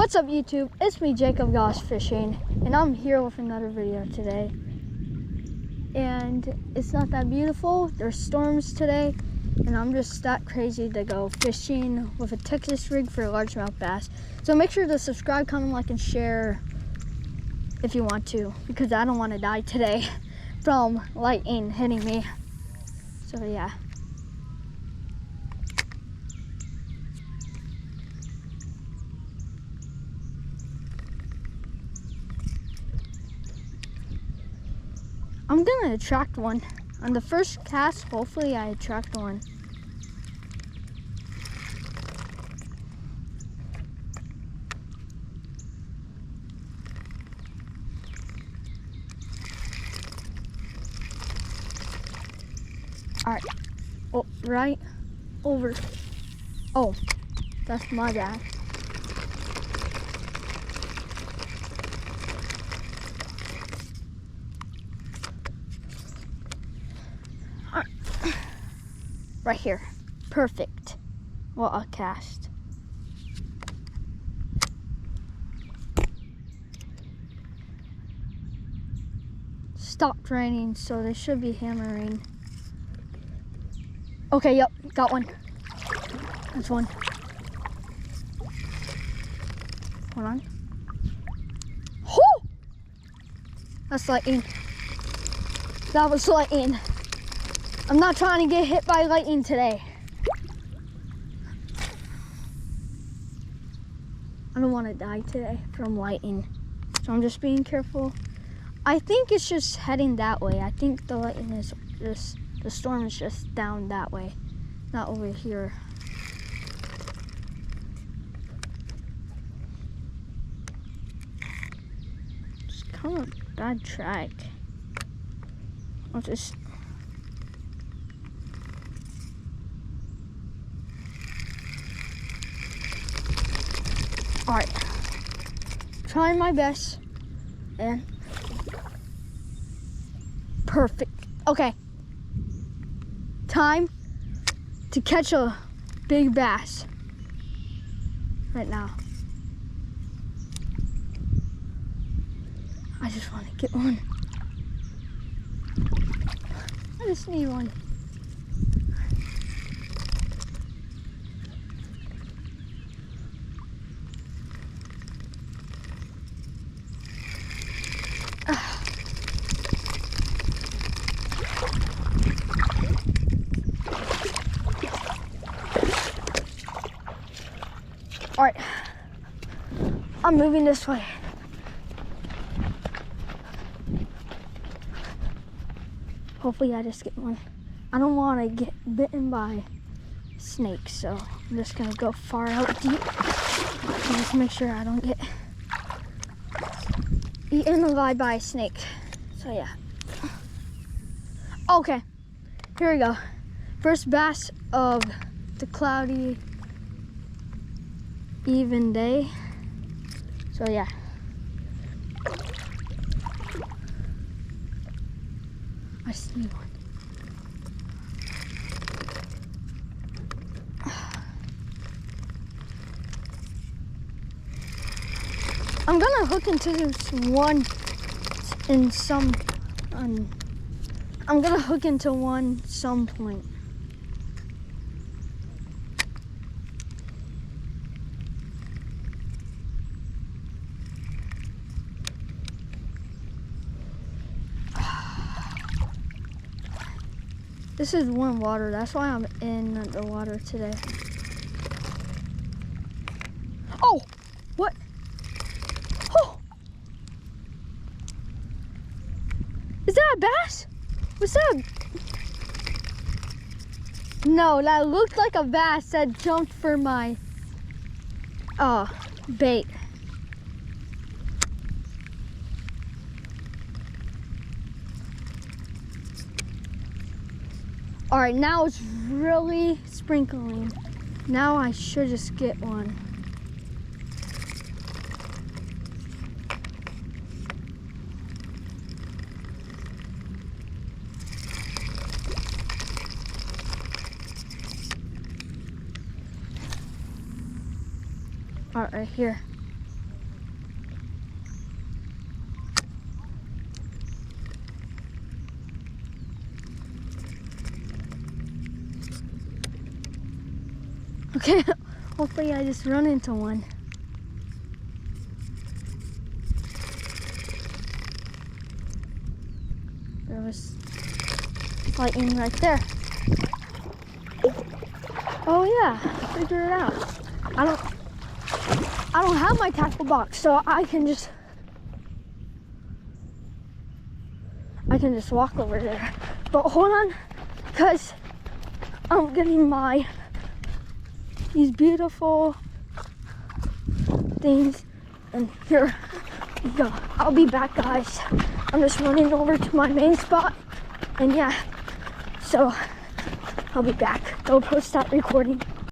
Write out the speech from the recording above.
What's up YouTube? It's me, Jacob Goss Fishing, and I'm here with another video today. And it's not that beautiful. There's storms today, and I'm just that crazy to go fishing with a Texas rig for largemouth bass. So make sure to subscribe, comment, like, and share if you want to, because I don't want to die today from lightning hitting me. So yeah. I'm gonna attract one. On the first cast, hopefully I attract one. All right, oh, right over. Oh, that's my bad. Right here, perfect. What a cast. Stopped raining, so they should be hammering. Okay, yep, got one. That's one. Hold on. Whoo! That's lightning. That was lightning. I'm not trying to get hit by lightning today. I don't want to die today from lightning, so I'm just being careful. I think it's just heading that way. I think the lightning is just, the storm is just down that way, not over here. It's kind of a bad track. I'll just. All right, trying my best, and perfect. Okay, time to catch a big bass right now. I just want to get one. I just need one. All right, I'm moving this way. Hopefully I just get one. I don't want to get bitten by snakes, so I'm just gonna go far out deep and just make sure I don't get eaten alive by a snake. So yeah. Okay, here we go. First bass of the cloudy even day. So yeah. I see one. I'm gonna hook into this one in some I'm gonna hook into one some point. This is warm water, that's why I'm in the water today. Oh, what? Oh, is that a bass? What's that? No, that looked like a bass that jumped for my bait. All right, now it's really sprinkling. Now I should just get one. All right, right here. Okay, hopefully I just run into one. There was lightning right there. Oh yeah, figure it out. I don't have my tackle box, so I can just walk over there. But hold on, because I'm getting these beautiful things, and here we go. I'll be back, guys. I'm just running over to my main spot, and yeah, so I'll be back. GoPro, stop recording.